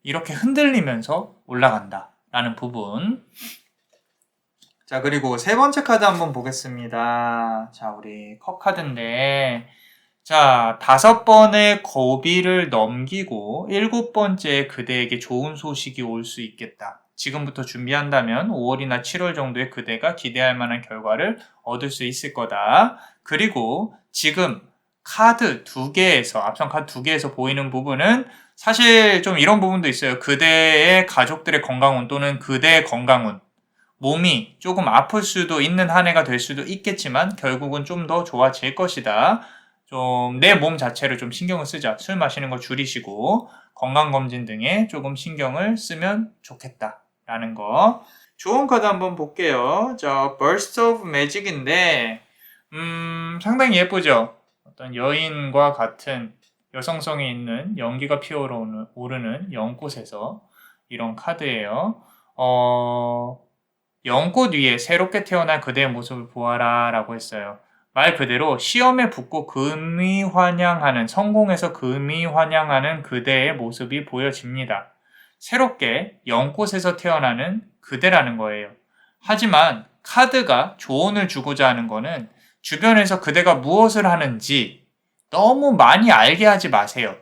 이렇게 흔들리면서 올라간다 라는 부분. 자, 그리고 세 번째 카드 한번 보겠습니다. 자, 우리 컵 카드인데, 자, 5번의 고비를 넘기고 7번째 그대에게 좋은 소식이 올 수 있겠다. 지금부터 준비한다면 5월이나 7월 정도에 그대가 기대할 만한 결과를 얻을 수 있을 거다. 그리고 지금 카드 2개에서, 앞선 카드 2개에서 보이는 부분은 사실 좀 이런 부분도 있어요. 그대의 가족들의 건강운 또는 그대의 건강운. 몸이 조금 아플 수도 있는 한 해가 될 수도 있겠지만 결국은 좀 더 좋아질 것이다. 좀 내 몸 자체를 좀 신경을 쓰자. 술 마시는 거 줄이시고 건강검진 등에 조금 신경을 쓰면 좋겠다라는 거. 좋은 카드 한번 볼게요. 자, Burst of Magic인데 상당히 예쁘죠? 어떤 여인과 같은 여성성이 있는 연기가 피어오르는 연꽃에서 이런 카드예요. 연꽃 위에 새롭게 태어난 그대의 모습을 보아라 라고 했어요. 말 그대로 시험에 붙고 금이 환영하는, 성공해서 금이 환영하는 그대의 모습이 보여집니다. 새롭게 연꽃에서 태어나는 그대라는 거예요. 하지만 카드가 조언을 주고자 하는 거는 주변에서 그대가 무엇을 하는지 너무 많이 알게 하지 마세요.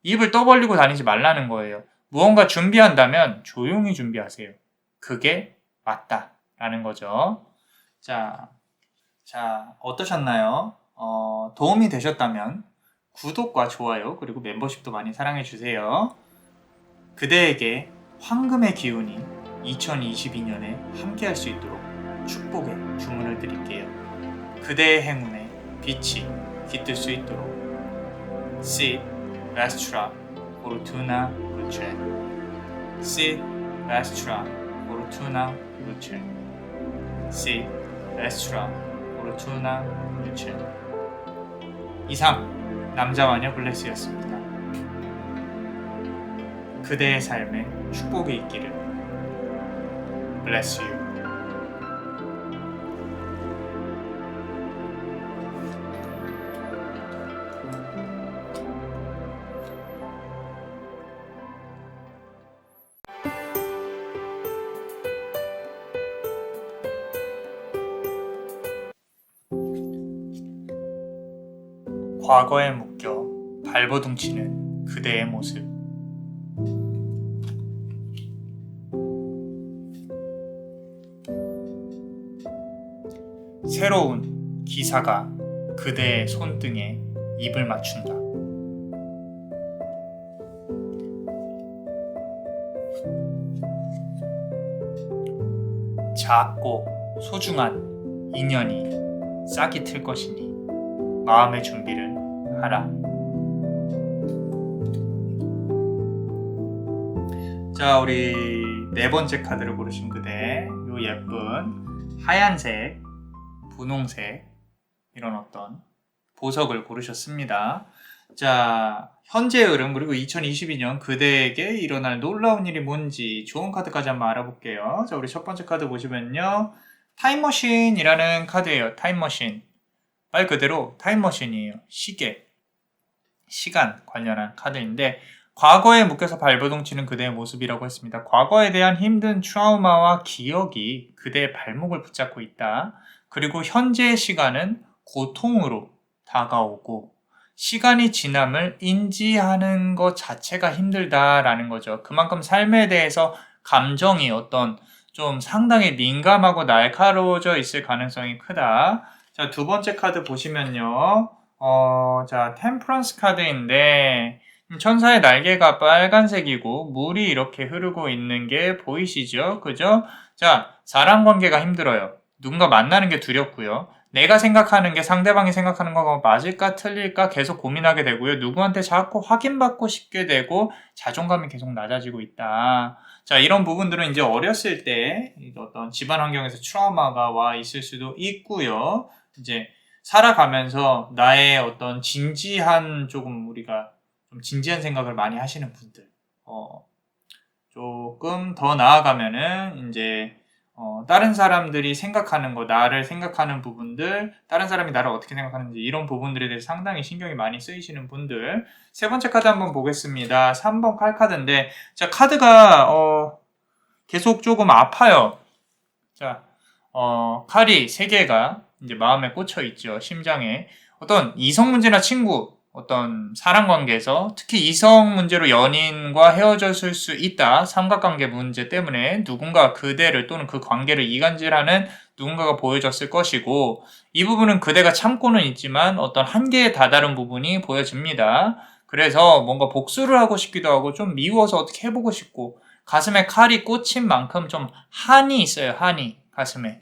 입을 떠벌리고 다니지 말라는 거예요. 무언가 준비한다면 조용히 준비하세요. 그게 맞다라는 거죠. 자, 어떠셨나요? 도움이 되셨다면 구독과 좋아요 그리고 멤버십도 많이 사랑해 주세요. 그대에게 황금의 기운이 2022년에 함께할 수 있도록 축복의 주문을 드릴게요. 그대의 행운에 빛이 깃들 수 있도록 Sit Vestra Fortuna Luce Sit Vestra Fortuna Luce Sit Vestra Fortuna Luce. 이상 남자마녀 블레스였습니다. 그대의 삶에 축복이 있기를. Bless you. 과거에 묶여 발버둥 치는 그대의 모습. 새로운 기사가 그대의 손등에 입을 맞춘다. 작고 소중한 인연이 싹이 틀 것이니 마음의 준비를 하라. 자, 우리 네 번째 카드를 고르신 그대, 요 예쁜 하얀색, 분홍색 이런 어떤 보석을 고르셨습니다. 자, 현재의 흐름 그리고 2022년 그대에게 일어날 놀라운 일이 뭔지 좋은 카드까지 한번 알아볼게요. 자, 우리 첫 번째 카드 보시면요, 타임머신이라는 카드예요. 타임머신. 말 그대로 타임머신이에요. 시간 관련한 카드인데, 과거에 묶여서 발버둥 치는 그대의 모습이라고 했습니다. 과거에 대한 힘든 트라우마와 기억이 그대의 발목을 붙잡고 있다. 그리고 현재의 시간은 고통으로 다가오고 시간이 지남을 인지하는 것 자체가 힘들다라는 거죠. 그만큼 삶에 대해서 감정이 어떤 좀 상당히 민감하고 날카로워져 있을 가능성이 크다. 자, 두 번째 카드 보시면요. 자, 템퍼런스 카드인데, 천사의 날개가 빨간색이고, 물이 이렇게 흐르고 있는 게 보이시죠? 그죠? 자, 사람 관계가 힘들어요. 누군가 만나는 게 두렵고요. 내가 생각하는 게 상대방이 생각하는 거가 맞을까 틀릴까 계속 고민하게 되고요. 누구한테 자꾸 확인받고 싶게 되고, 자존감이 계속 낮아지고 있다. 자, 이런 부분들은 이제 어렸을 때 어떤 집안 환경에서 트라우마가 와 있을 수도 있고요. 이제 살아가면서 나의 어떤 진지한, 조금 우리가 좀 진지한 생각을 많이 하시는 분들, 조금 더 나아가면은 이제 다른 사람들이 생각하는 거, 나를 생각하는 부분들, 다른 사람이 나를 어떻게 생각하는지 이런 부분들에 대해서 상당히 신경이 많이 쓰이시는 분들. 세 번째 카드 한번 보겠습니다. 3번 칼 카드인데, 자, 카드가 계속 조금 아파요. 자, 칼이 3개가 이제 마음에 꽂혀 있죠. 심장에. 어떤 이성 문제나 친구, 어떤 사람 관계에서 특히 이성 문제로 연인과 헤어졌을 수 있다. 삼각관계 문제 때문에 누군가 그대를 또는 그 관계를 이간질하는 누군가가 보여졌을 것이고, 이 부분은 그대가 참고는 있지만 어떤 한계에 다다른 부분이 보여집니다. 그래서 뭔가 복수를 하고 싶기도 하고 좀 미워서 어떻게 해보고 싶고, 가슴에 칼이 꽂힌 만큼 좀 한이 있어요. 한이 가슴에.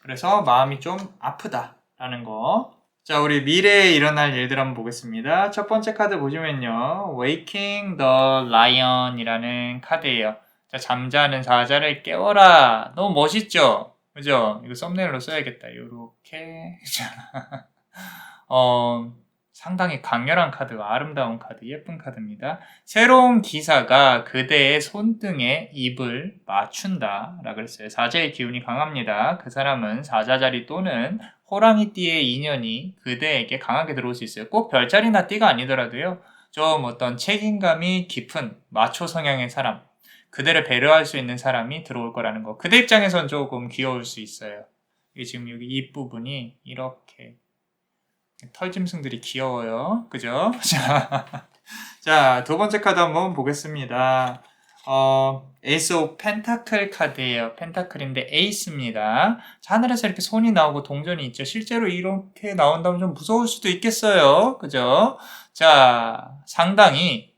그래서 마음이 좀 아프다라는 거. 자, 우리 미래에 일어날 일들 한번 보겠습니다. 첫 번째 카드 보시면요. Waking the Lion이라는 카드예요. 자, 잠자는 사자를 깨워라. 너무 멋있죠? 그죠? 이거 썸네일로 써야겠다. 요렇게. 상당히 강렬한 카드가 아름다운 카드, 예쁜 카드입니다. 새로운 기사가 그대의 손등에 입을 맞춘다 라고 그랬어요. 사자의 기운이 강합니다. 그 사람은 사자자리 또는 호랑이띠의 인연이 그대에게 강하게 들어올 수 있어요. 꼭 별자리나 띠가 아니더라도요. 좀 어떤 책임감이 깊은 마초 성향의 사람, 그대를 배려할 수 있는 사람이 들어올 거라는 거. 그대 입장에선 조금 귀여울 수 있어요. 이게 지금 여기 입 부분이 이렇게 털짐승들이 귀여워요. 그죠? 자, 두 번째 카드 한번 보겠습니다. 에이스 오브 펜타클 카드예요. 펜타클인데 에이스입니다. 자, 하늘에서 이렇게 손이 나오고 동전이 있죠. 실제로 이렇게 나온다면 좀 무서울 수도 있겠어요. 그죠? 자, 상당히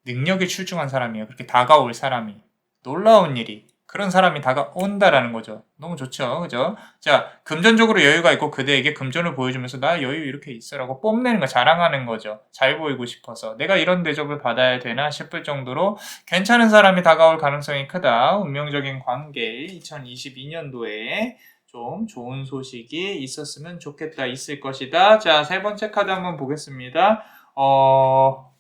능력이 출중한 사람이에요. 그렇게 다가올 사람이. 놀라운 일이. 그런 사람이 다가온다라는 거죠. 너무 좋죠. 그죠? 자, 금전적으로 여유가 있고 그대에게 금전을 보여주면서 나 여유 이렇게 있어라고 뽐내는 거, 자랑하는 거죠. 잘 보이고 싶어서. 내가 이런 대접을 받아야 되나 싶을 정도로 괜찮은 사람이 다가올 가능성이 크다. 운명적인 관계 2022년도에 좀 좋은 소식이 있었으면 좋겠다. 있을 것이다. 자, 세 번째 카드 한번 보겠습니다.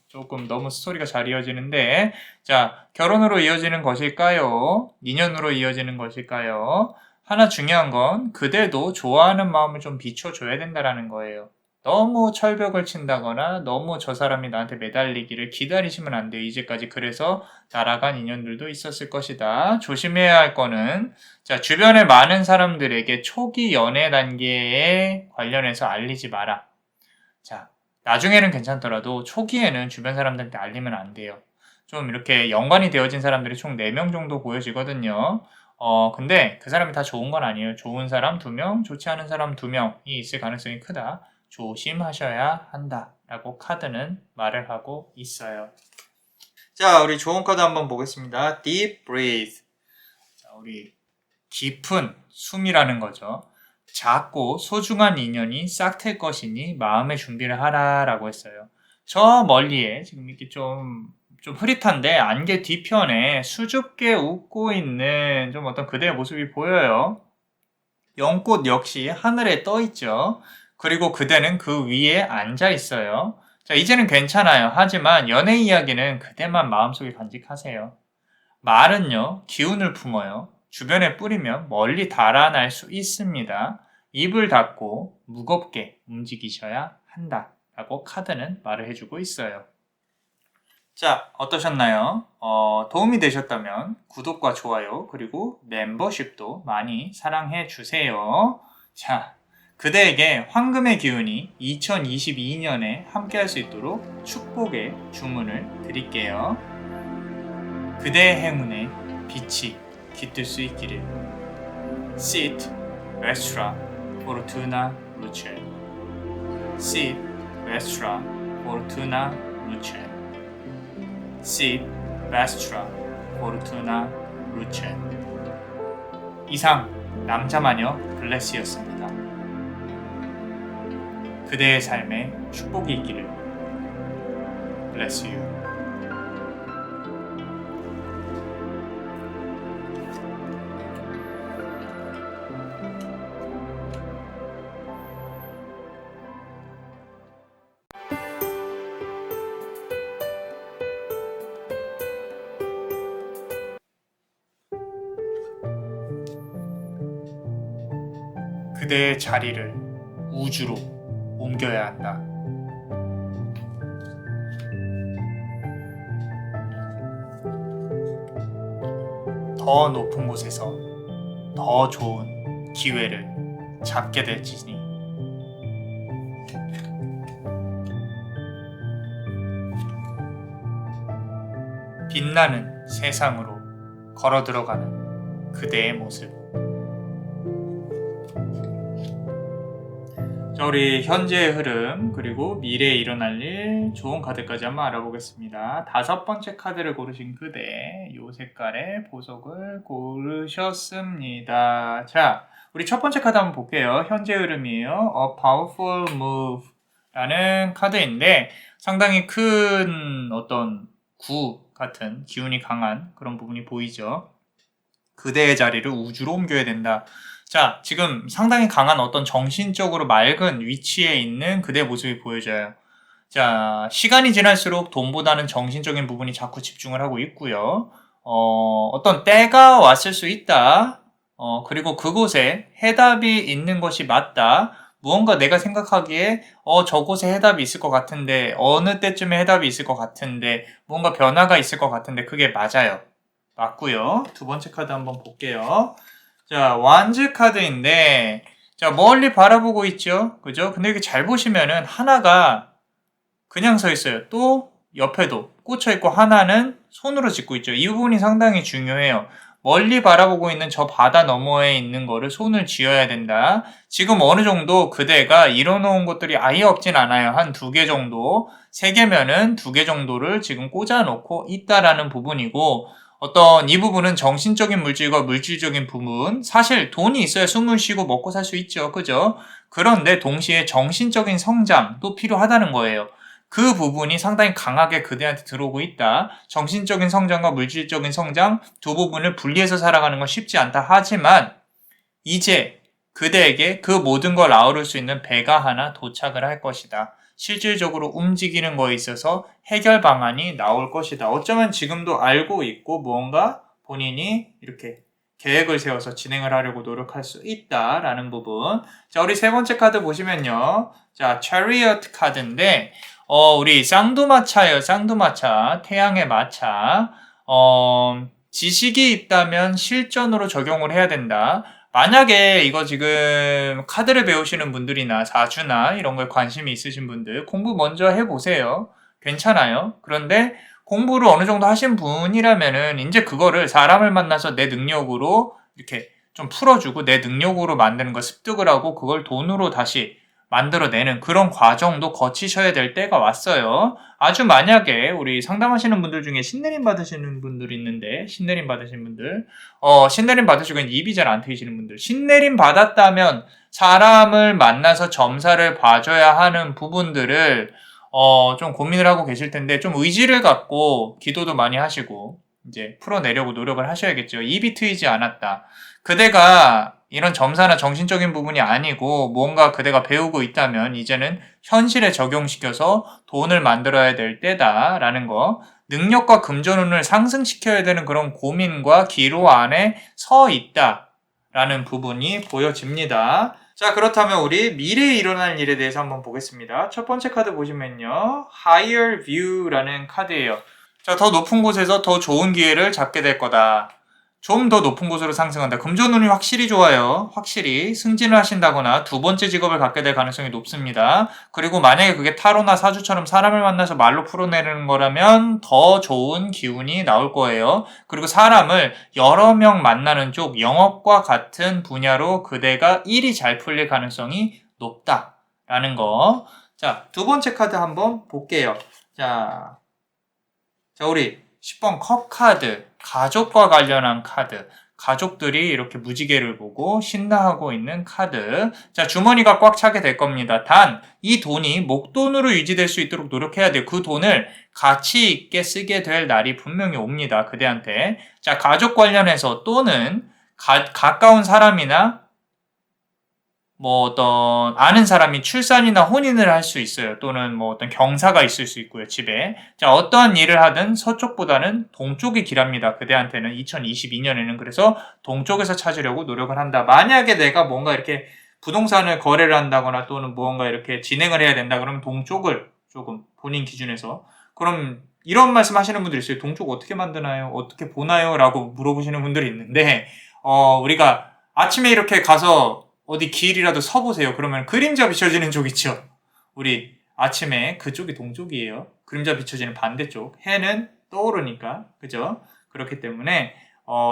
조금 너무 스토리가 잘 이어지는데, 자, 결혼으로 이어지는 것일까요? 인연으로 이어지는 것일까요? 하나 중요한 건 그대도 좋아하는 마음을 좀 비춰줘야 된다는 거예요. 너무 철벽을 친다거나 너무 저 사람이 나한테 매달리기를 기다리시면 안 돼요. 이제까지 그래서 날아간 인연들도 있었을 것이다. 조심해야 할 거는, 자, 주변에 많은 사람들에게 초기 연애 단계에 관련해서 알리지 마라. 자, 나중에는 괜찮더라도 초기에는 주변 사람들한테 알리면 안 돼요. 좀 이렇게 연관이 되어진 사람들이 총 4명 정도 보여지거든요. 근데 그 사람이 다 좋은 건 아니에요. 좋은 사람 2명, 좋지 않은 사람 2명이 있을 가능성이 크다. 조심하셔야 한다. 라고 카드는 말을 하고 있어요. 자, 우리 좋은 카드 한번 보겠습니다. Deep breathe. 자, 우리 깊은 숨이라는 거죠. 작고 소중한 인연이 싹 틀 것이니 마음의 준비를 하라라고 했어요. 저 멀리에 지금 이렇게 좀 흐릿한데 안개 뒤편에 수줍게 웃고 있는 좀 어떤 그대의 모습이 보여요. 연꽃 역시 하늘에 떠 있죠. 그리고 그대는 그 위에 앉아 있어요. 자, 이제는 괜찮아요. 하지만 연애 이야기는 그대만 마음속에 간직하세요. 말은요, 기운을 품어요. 주변에 뿌리면 멀리 달아날 수 있습니다. 입을 닫고 무겁게 움직이셔야 한다. 라고 카드는 말을 해주고 있어요. 자, 어떠셨나요? 도움이 되셨다면 구독과 좋아요 그리고 멤버십도 많이 사랑해 주세요. 자, 그대에게 황금의 기운이 2022년에 함께할 수 있도록 축복의 주문을 드릴게요. 그대의 행운에 빛이 깃들 수 있기를. Sit, Vestra, Fortuna, Luce. Sit, Vestra, Fortuna, Luce. Sit, Vestra, Fortuna, Luce. 이상 남자마녀 블레스였습니다. 그대의 삶에 축복이 있기를. Bless you. 그대의 자리를 우주로 옮겨야 한다. 더 높은 곳에서 더 좋은 기회를 잡게 될지니. 빛나는 세상으로 걸어 들어가는 그대의 모습. 자, 우리 현재의 흐름 그리고 미래에 일어날 일 좋은 카드까지 한번 알아보겠습니다. 5번째 카드를 고르신 그대, 요 색깔의 보석을 고르셨습니다. 자, 우리 첫 번째 카드 한번 볼게요. 현재 흐름이에요. A powerful move 라는 카드인데 상당히 큰 어떤 구 같은 기운이 강한 그런 부분이 보이죠. 그대의 자리를 우주로 옮겨야 된다. 자, 지금 상당히 강한 어떤 정신적으로 맑은 위치에 있는 그대의 모습이 보여져요. 자, 시간이 지날수록 돈보다는 정신적인 부분이 자꾸 집중을 하고 있고요. 어떤 때가 왔을 수 있다. 그리고 그곳에 해답이 있는 것이 맞다. 무언가 내가 생각하기에 저곳에 해답이 있을 것 같은데 어느 때쯤에 해답이 있을 것 같은데 뭔가 변화가 있을 것 같은데 그게 맞아요. 맞고요. 두 번째 카드 한번 볼게요. 자, 완즈 카드인데 자, 멀리 바라보고 있죠. 그죠? 근데 이게 잘 보시면은 하나가 그냥 서 있어요. 또 옆에도 꽂혀 있고 하나는 손으로 짚고 있죠. 이 부분이 상당히 중요해요. 멀리 바라보고 있는 저 바다 너머에 있는 거를 손을 쥐어야 된다. 지금 어느 정도 그대가 이뤄놓은 것들이 아예 없진 않아요. 한 2개 정도, 3개면은 2개 정도를 지금 꽂아놓고 있다라는 부분이고 어떤 이 부분은 정신적인 물질과 물질적인 부분, 사실 돈이 있어야 숨을 쉬고 먹고 살 수 있죠. 그죠? 그런데 동시에 정신적인 성장도 필요하다는 거예요. 그 부분이 상당히 강하게 그대한테 들어오고 있다. 정신적인 성장과 물질적인 성장 두 부분을 분리해서 살아가는 건 쉽지 않다. 하지만 이제 그대에게 그 모든 걸 아우를 수 있는 배가 하나 도착을 할 것이다. 실질적으로 움직이는 거에 있어서 해결 방안이 나올 것이다. 어쩌면 지금도 알고 있고 무언가 본인이 이렇게 계획을 세워서 진행을 하려고 노력할 수 있다라는 부분. 자, 우리 세 번째 카드 보시면요. 자, Chariot 카드인데 우리 쌍두마차예요. 쌍두마차. 태양의 마차. 지식이 있다면 실전으로 적용을 해야 된다. 만약에 이거 지금 카드를 배우시는 분들이나 사주나 이런 거에 관심이 있으신 분들 공부 먼저 해보세요. 괜찮아요. 그런데 공부를 어느 정도 하신 분이라면은 이제 그거를 사람을 만나서 내 능력으로 이렇게 좀 풀어주고 내 능력으로 만드는 걸 습득을 하고 그걸 돈으로 다시 만들어내는 그런 과정도 거치셔야 될 때가 왔어요. 아주 만약에 우리 상담하시는 분들 중에 신내림 받으시는 분들이 있는데 신내림 받으신 분들 신내림 받으시고 입이 잘 안 트이시는 분들 신내림 받았다면 사람을 만나서 점사를 봐줘야 하는 부분들을 좀 고민을 하고 계실 텐데 좀 의지를 갖고 기도도 많이 하시고 이제 풀어내려고 노력을 하셔야겠죠. 입이 트이지 않았다. 그대가 이런 점사나 정신적인 부분이 아니고 뭔가 그대가 배우고 있다면 이제는 현실에 적용시켜서 돈을 만들어야 될 때다라는 거. 능력과 금전운을 상승시켜야 되는 그런 고민과 기로 안에 서 있다라는 부분이 보여집니다. 자, 그렇다면 우리 미래에 일어날 일에 대해서 한번 보겠습니다. 첫 번째 카드 보시면요. Higher View라는 카드예요. 자, 더 높은 곳에서 더 좋은 기회를 잡게 될 거다. 좀 더 높은 곳으로 상승한다. 금전운이 확실히 좋아요. 확실히 승진을 하신다거나 두 번째 직업을 갖게 될 가능성이 높습니다. 그리고 만약에 그게 타로나 사주처럼 사람을 만나서 말로 풀어내는 거라면 더 좋은 기운이 나올 거예요. 그리고 사람을 여러 명 만나는 쪽 영업과 같은 분야로 그대가 일이 잘 풀릴 가능성이 높다라는 거. 자, 두 번째 카드 한번 볼게요. 자, 우리 10번 컵 카드, 가족과 관련한 카드, 가족들이 이렇게 무지개를 보고 신나하고 있는 카드. 자, 주머니가 꽉 차게 될 겁니다. 단, 이 돈이 목돈으로 유지될 수 있도록 노력해야 돼요. 그 돈을 가치 있게 쓰게 될 날이 분명히 옵니다. 그대한테. 자, 가족 관련해서 또는 가까운 사람이나 뭐 어떤 아는 사람이 출산이나 혼인을 할 수 있어요. 또는 뭐 어떤 경사가 있을 수 있고요. 집에. 자, 어떠한 일을 하든 서쪽보다는 동쪽이 길합니다. 그대한테는 2022년에는 그래서 동쪽에서 찾으려고 노력을 한다. 만약에 내가 뭔가 이렇게 부동산을 거래를 한다거나 또는 무언가 이렇게 진행을 해야 된다 그러면 동쪽을 조금 본인 기준에서 그럼 이런 말씀 하시는 분들이 있어요. 동쪽 어떻게 만드나요? 어떻게 보나요? 라고 물어보시는 분들이 있는데 우리가 아침에 이렇게 가서 어디 길이라도 서보세요. 그러면 그림자 비춰지는 쪽 있죠. 우리 아침에 그쪽이 동쪽이에요. 그림자 비춰지는 반대쪽. 해는 떠오르니까. 그죠? 그렇기 때문에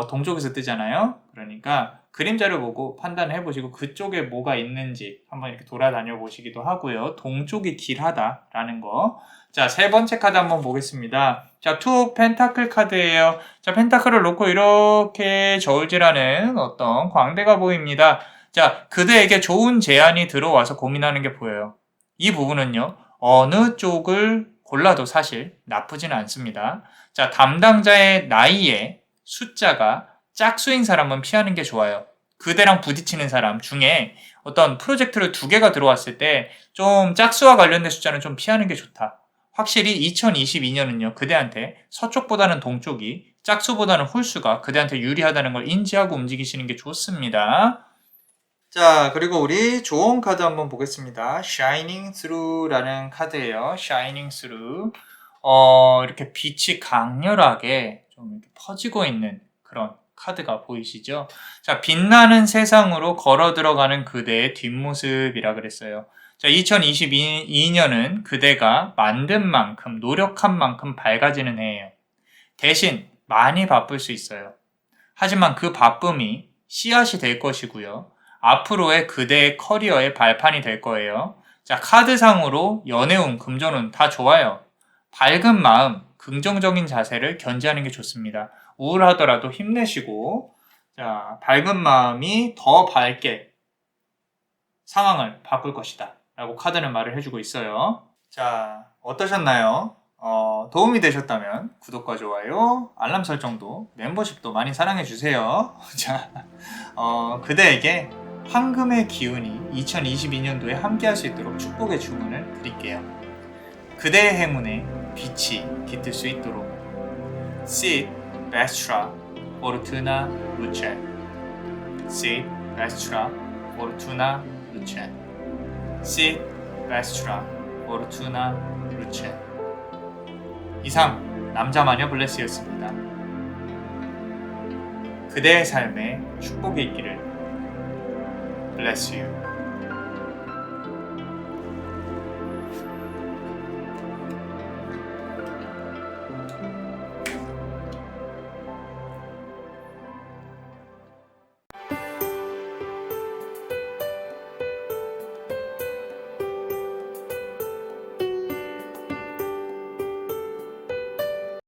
동쪽에서 뜨잖아요. 그러니까 그림자를 보고 판단을 해보시고 그쪽에 뭐가 있는지 한번 이렇게 돌아다녀 보시기도 하고요. 동쪽이 길하다라는 거. 자, 세 번째 카드 한번 보겠습니다. 자, 투 펜타클 카드예요. 자, 펜타클을 놓고 이렇게 저울질하는 어떤 광대가 보입니다. 자, 그대에게 좋은 제안이 들어와서 고민하는 게 보여요. 이 부분은요, 어느 쪽을 골라도 사실 나쁘지는 않습니다. 자, 담당자의 나이에 숫자가 짝수인 사람은 피하는 게 좋아요. 그대랑 부딪히는 사람 중에 어떤 프로젝트를 2개가 들어왔을 때 좀 짝수와 관련된 숫자는 좀 피하는 게 좋다. 확실히 2022년은요, 그대한테 서쪽보다는 동쪽이 짝수보다는 홀수가 그대한테 유리하다는 걸 인지하고 움직이시는 게 좋습니다. 자, 그리고 우리 좋은 카드 한번 보겠습니다. Shining Through라는 카드예요. Shining Through. 이렇게 빛이 강렬하게 좀 이렇게 퍼지고 있는 그런 카드가 보이시죠? 자, 빛나는 세상으로 걸어 들어가는 그대의 뒷모습이라 그랬어요. 자, 2022년은 그대가 만든 만큼, 노력한 만큼 밝아지는 해예요. 대신 많이 바쁠 수 있어요. 하지만 그 바쁨이 씨앗이 될 것이고요. 앞으로의 그대의 커리어의 발판이 될 거예요. 자, 카드상으로 연애운, 금전운 다 좋아요. 밝은 마음, 긍정적인 자세를 견지하는 게 좋습니다. 우울하더라도 힘내시고, 자, 밝은 마음이 더 밝게 상황을 바꿀 것이다 라고 카드는 말을 해주고 있어요. 자, 어떠셨나요? 도움이 되셨다면 구독과 좋아요, 알람 설정도, 멤버십도 많이 사랑해주세요. 자, 그대에게 황금의 기운이 2022년도에 함께 할 수 있도록 축복의 주문을 드릴게요. 그대의 행운에 빛이 깃들 수 있도록. Sit Vestra Fortuna Luce. Sit Vestra Fortuna Luce. Sit Vestra Fortuna Luce. 이상 남자마녀 블레스였습니다. 그대의 삶에 축복이 있기를. Bless you.